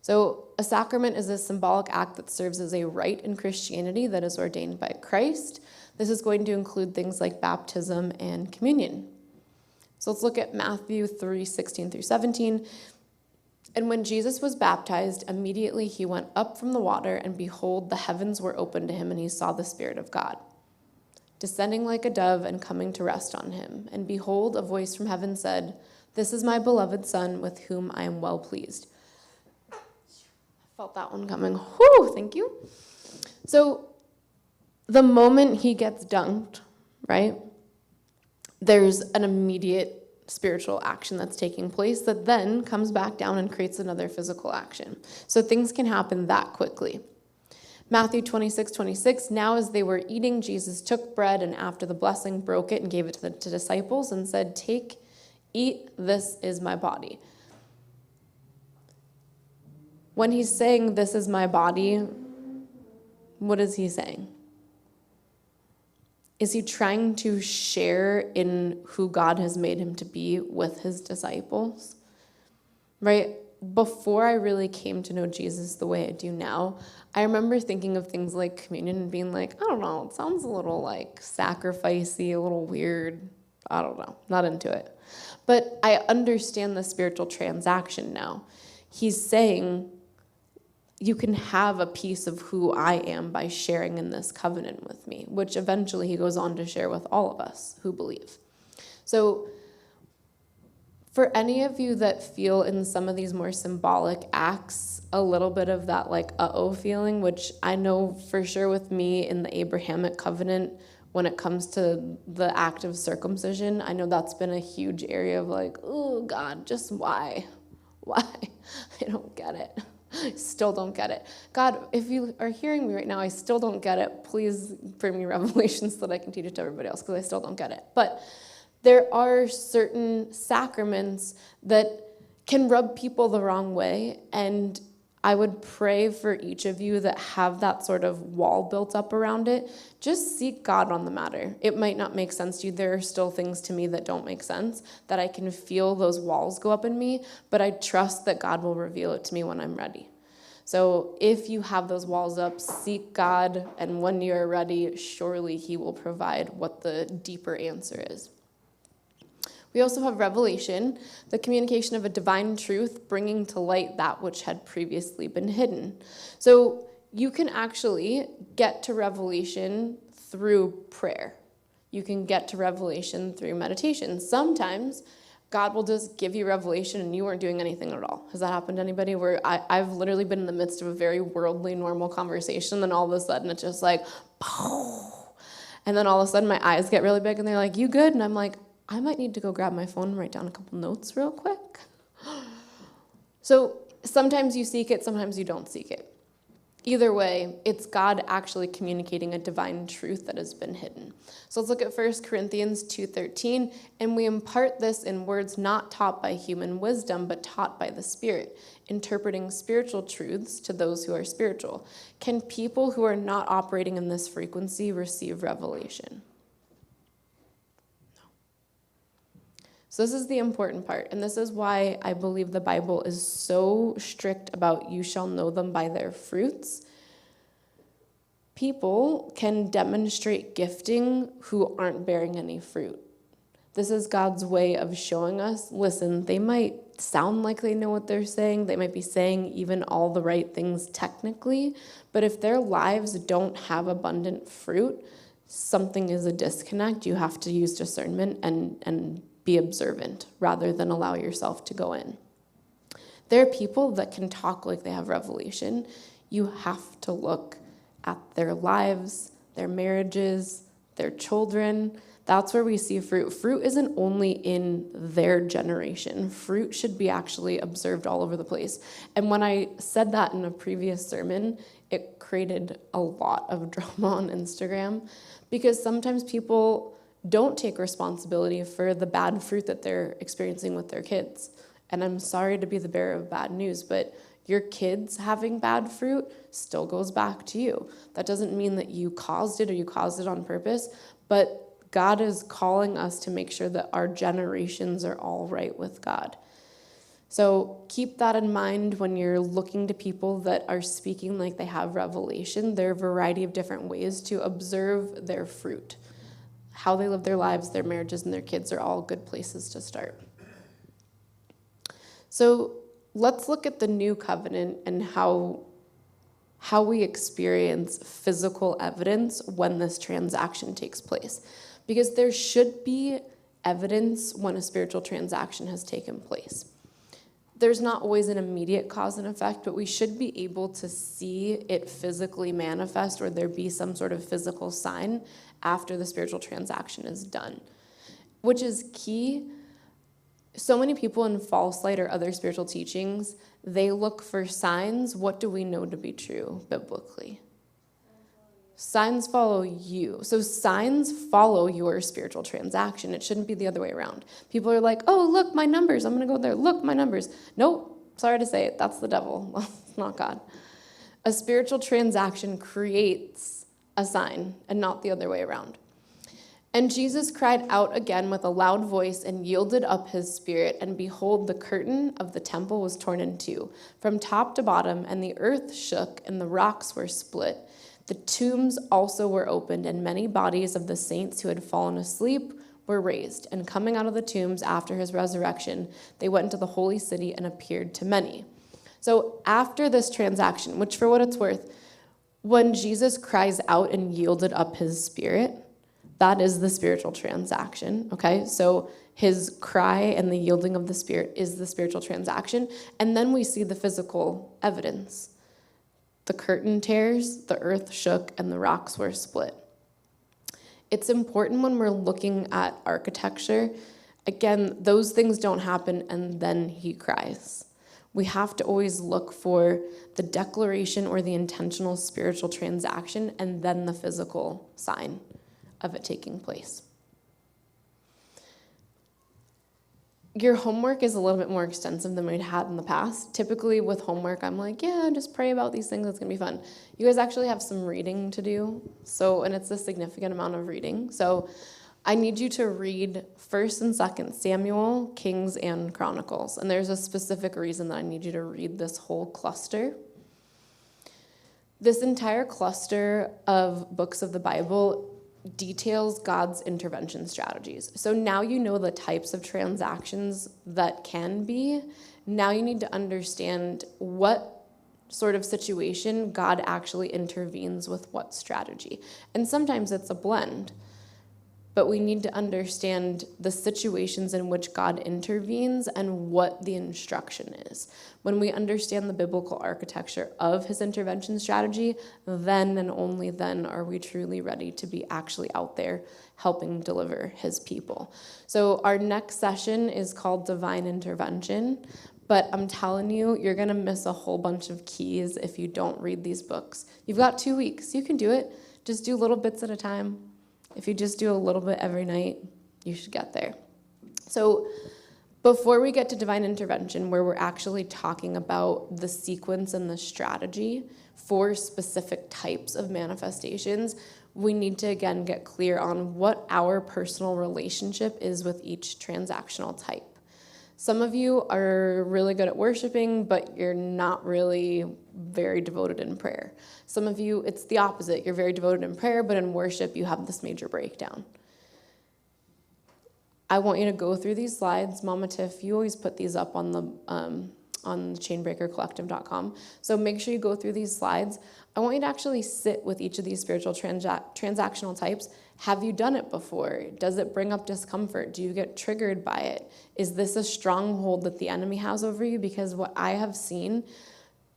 So a sacrament is a symbolic act that serves as a rite in Christianity that is ordained by Christ. This is going to include things like baptism and communion. So let's look at Matthew 3:16 through 17. And when Jesus was baptized, immediately he went up from the water, and behold, the heavens were opened to him, and he saw the Spirit of God, descending like a dove and coming to rest on him. And behold, a voice from heaven said, "This is my beloved Son, with whom I am well pleased." I felt that one coming. Whew, thank you. So the moment he gets dunked, right? There's an immediate spiritual action that's taking place that then comes back down and creates another physical action. So things can happen that quickly. Matthew 26:26, now as they were eating, Jesus took bread and after the blessing broke it and gave it to the disciples and said, "Take, eat, this is my body." When he's saying, "This is my body," what is he saying? Is he trying to share in who God has made him to be with his disciples? Right? Before I really came to know Jesus the way I do now, I remember thinking of things like communion and being like, I don't know, it sounds a little like sacrificey, a little weird. I don't know, not into it. But I understand the spiritual transaction now. He's saying, you can have a piece of who I am by sharing in this covenant with me, which eventually he goes on to share with all of us who believe. So for any of you that feel in some of these more symbolic acts a little bit of that like uh-oh feeling, which I know for sure with me in the Abrahamic covenant, when it comes to the act of circumcision, I know that's been a huge area of like, oh God, just why? Why? I don't get it. I still don't get it. God, if you are hearing me right now, I still don't get it. Please bring me revelations so that I can teach it to everybody else, because I still don't get it. But there are certain sacraments that can rub people the wrong way, and I would pray for each of you that have that sort of wall built up around it. Just seek God on the matter. It might not make sense to you. There are still things to me that don't make sense, that I can feel those walls go up in me, but I trust that God will reveal it to me when I'm ready. So if you have those walls up, seek God, and when you're ready, surely he will provide what the deeper answer is. We also have revelation, the communication of a divine truth, bringing to light that which had previously been hidden. So you can actually get to revelation through prayer. You can get to revelation through meditation. Sometimes God will just give you revelation and you weren't doing anything at all. Has that happened to anybody? Where I've literally been in the midst of a very worldly, normal conversation, and all of a sudden it's just like, pow! And then all of a sudden my eyes get really big and they're like, you good? And I'm like, I might need to go grab my phone and write down a couple notes real quick. So sometimes you seek it, sometimes you don't seek it. Either way, it's God actually communicating a divine truth that has been hidden. So let's look at 1 Corinthians 2:13. And we impart this in words not taught by human wisdom, but taught by the Spirit, interpreting spiritual truths to those who are spiritual. Can people who are not operating in this frequency receive revelation? So this is the important part, and this is why I believe the Bible is so strict about you shall know them by their fruits. People can demonstrate gifting who aren't bearing any fruit. This is God's way of showing us, listen, they might sound like they know what they're saying, they might be saying even all the right things technically, but if their lives don't have abundant fruit, something is a disconnect. You have to use discernment and be observant rather than allow yourself to go in. There are people that can talk like they have revelation. You have to look at their lives, their marriages, their children. That's where we see fruit. Fruit isn't only in their generation. Fruit should be actually observed all over the place. And when I said that in a previous sermon, it created a lot of drama on Instagram because sometimes people don't take responsibility for the bad fruit that they're experiencing with their kids. And I'm sorry to be the bearer of bad news, but your kids having bad fruit still goes back to you. That doesn't mean that you caused it or you caused it on purpose, but God is calling us to make sure that our generations are all right with God. So keep that in mind when you're looking to people that are speaking like they have revelation. There are a variety of different ways to observe their fruit. How they live their lives, their marriages, and their kids are all good places to start. So let's look at the new covenant and how we experience physical evidence when this transaction takes place. Because there should be evidence when a spiritual transaction has taken place. There's not always an immediate cause and effect, but we should be able to see it physically manifest or there be some sort of physical sign after the spiritual transaction is done, which is key. So many people in false light or other spiritual teachings, they look for signs. What do we know to be true biblically? Signs follow you. So signs follow your spiritual transaction. It shouldn't be the other way around. People are like, oh, look, my numbers. I'm going to go there. Look, my numbers. Nope. Sorry to say it. That's the devil. It's not God. A spiritual transaction creates a sign and not the other way around. And Jesus cried out again with a loud voice and yielded up his spirit. And behold, the curtain of the temple was torn in two, from top to bottom, and the earth shook, and the rocks were split. The tombs also were opened, and many bodies of the saints who had fallen asleep were raised. And coming out of the tombs after his resurrection, they went into the holy city and appeared to many. So after this transaction, which for what it's worth, when Jesus cries out and yielded up his spirit, that is the spiritual transaction, okay? So his cry and the yielding of the spirit is the spiritual transaction. And then we see the physical evidence. The curtain tears, the earth shook, and the rocks were split. It's important when we're looking at architecture. Again, those things don't happen and then he cries. We have to always look for the declaration or the intentional spiritual transaction and then the physical sign of it taking place. your homework is a little bit more extensive than we'd had in the past. Typically with homework, I'm like, yeah, just pray about these things. It's going to be fun. You guys actually have some reading to do. And it's a significant amount of reading. So I need you to read 1st and 2nd Samuel, Kings, and Chronicles. And there's a specific reason that I need you to read this whole cluster. This entire cluster of books of the Bible details God's intervention strategies. So now you know the types of transactions that can be. Now you need to understand what sort of situation God actually intervenes with what strategy. And sometimes it's a blend. But we need to understand the situations in which God intervenes and what the instruction is. When we understand the biblical architecture of his intervention strategy, then and only then are we truly ready to be actually out there helping deliver his people. So our next session is called Divine Intervention. But I'm telling you, you're going to miss a whole bunch of keys if you don't read these books. You've got 2 weeks. You can do it. Just do little bits at a time. If you just do a little bit every night, you should get there. So before we get to divine intervention, where we're actually talking about the sequence and the strategy for specific types of manifestations, we need to, again, get clear on what our personal relationship is with each transactional type. Some of you are really good at worshiping, but you're not really very devoted in prayer. Some of you, it's the opposite. You're very devoted in prayer, but in worship, you have this major breakdown. I want you to go through these slides. Mama Tiff, you always put these up on the chainbreakercollective.com. So make sure you go through these slides. I want you to actually sit with each of these spiritual transactional types. Have you done it before? Does it bring up discomfort? Do you get triggered by it? Is this a stronghold that the enemy has over you? Because what I have seen,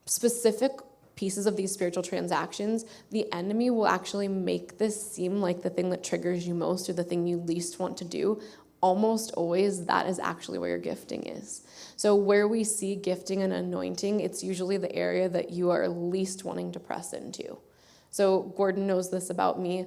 specific pieces of these spiritual transactions, the enemy will actually make this seem like the thing that triggers you most or the thing you least want to do. Almost always, that is actually where your gifting is. So where we see gifting and anointing, it's usually the area that you are least wanting to press into. So Gordon knows this about me.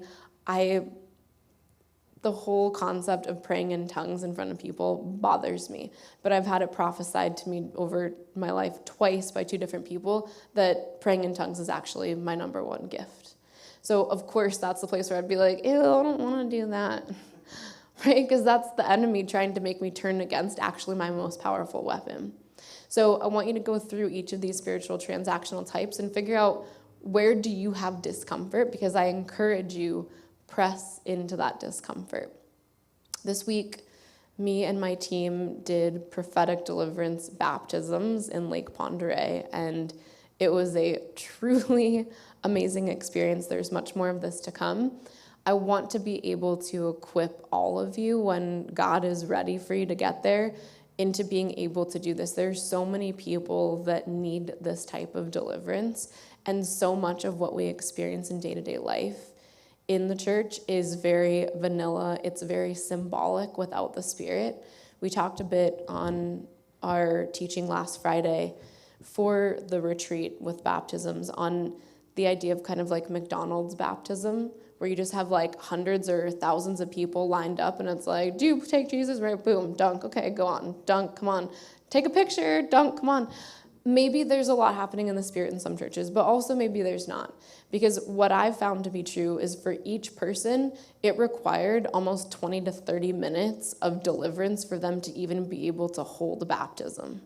The whole concept of praying in tongues in front of people bothers me. But I've had it prophesied to me over my life twice by 2 different people that praying in tongues is actually my number 1 gift. So of course, that's the place where I'd be like, ew, I don't want to do that. Right? Because that's the enemy trying to make me turn against actually my most powerful weapon. So I want you to go through each of these spiritual transactional types and figure out, where do you have discomfort? Because I encourage you, press into that discomfort. This week, me and my team did prophetic deliverance baptisms in Lake Ponderay, and it was a truly amazing experience. There's much more of this to come. I want to be able to equip all of you when God is ready for you to get there into being able to do this. There's so many people that need this type of deliverance, and so much of what we experience in day-to-day life in the church is very vanilla. It's very symbolic without the Spirit. We talked a bit on our teaching last Friday for the retreat with baptisms on the idea of kind of like McDonald's baptism, where you just have like hundreds or thousands of people lined up, and it's like, do you take Jesus? Right, boom, dunk, okay, go on, dunk, come on. Take a picture, dunk, come on. Maybe there's a lot happening in the Spirit in some churches, but also maybe there's not. Because what I've found to be true is for each person, it required almost 20 to 30 minutes of deliverance for them to even be able to hold a baptism.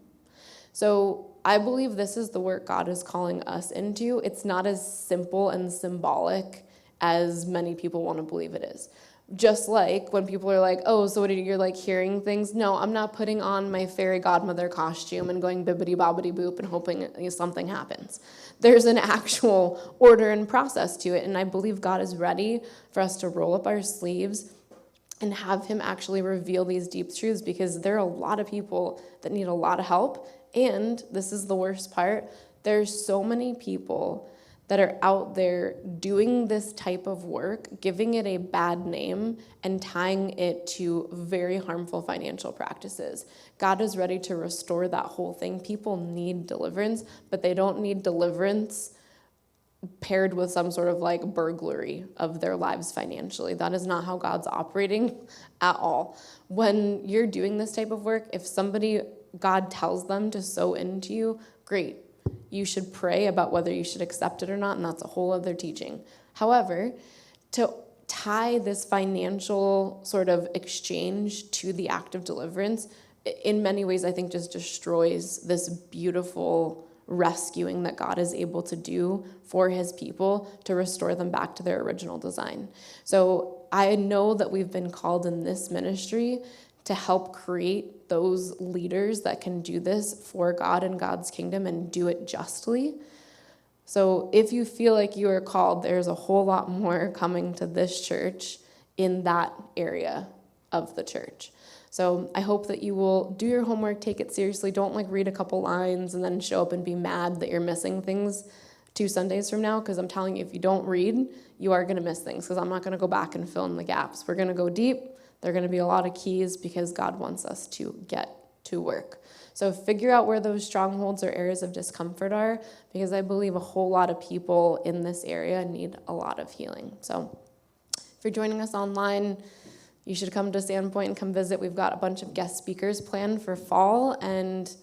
So I believe this is the work God is calling us into. It's not as simple and symbolic as many people want to believe it is. Just like when people are like, oh, so what are you, you're like hearing things? No, I'm not putting on my fairy godmother costume and going bibbity bobbity boop and hoping something happens. There's an actual order and process to it, and I believe God is ready for us to roll up our sleeves and have him actually reveal these deep truths, because there are a lot of people that need a lot of help, and this is the worst part, there's so many people that are out there doing this type of work, giving it a bad name, and tying it to very harmful financial practices. God is ready to restore that whole thing. People need deliverance, but they don't need deliverance paired with some sort of like burglary of their lives financially. That is not how God's operating at all. When you're doing this type of work, if God tells them to sow into you, great. You should pray about whether you should accept it or not, and that's a whole other teaching. However, to tie this financial sort of exchange to the act of deliverance, in many ways, I think just destroys this beautiful rescuing that God is able to do for his people to restore them back to their original design. So I know that we've been called in this ministry to help create those leaders that can do this for God and God's kingdom and do it justly. So if you feel like you are called, there's a whole lot more coming to this church in that area of the church. So I hope that you will do your homework, take it seriously. Don't like read a couple lines and then show up and be mad that you're missing things 2 Sundays from now, because I'm telling you, if you don't read, you are going to miss things, because I'm not going to go back and fill in the gaps. We're going to go deep. There are going to be a lot of keys because God wants us to get to work. So figure out where those strongholds or areas of discomfort are, because I believe a whole lot of people in this area need a lot of healing. So if you're joining us online, you should come to Sandpoint and come visit. We've got a bunch of guest speakers planned for fall, and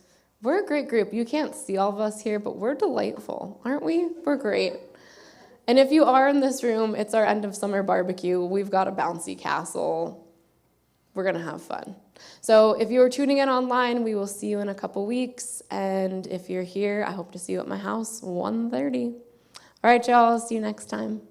we're a great group. You can't see all of us here, but we're delightful, aren't we? We're great. And if you are in this room, it's our end of summer barbecue. We've got a bouncy castle. We're going to have fun. So if you are tuning in online, we will see you in a couple weeks. And if you're here, I hope to see you at my house, 1:30. All right, y'all. See you next time.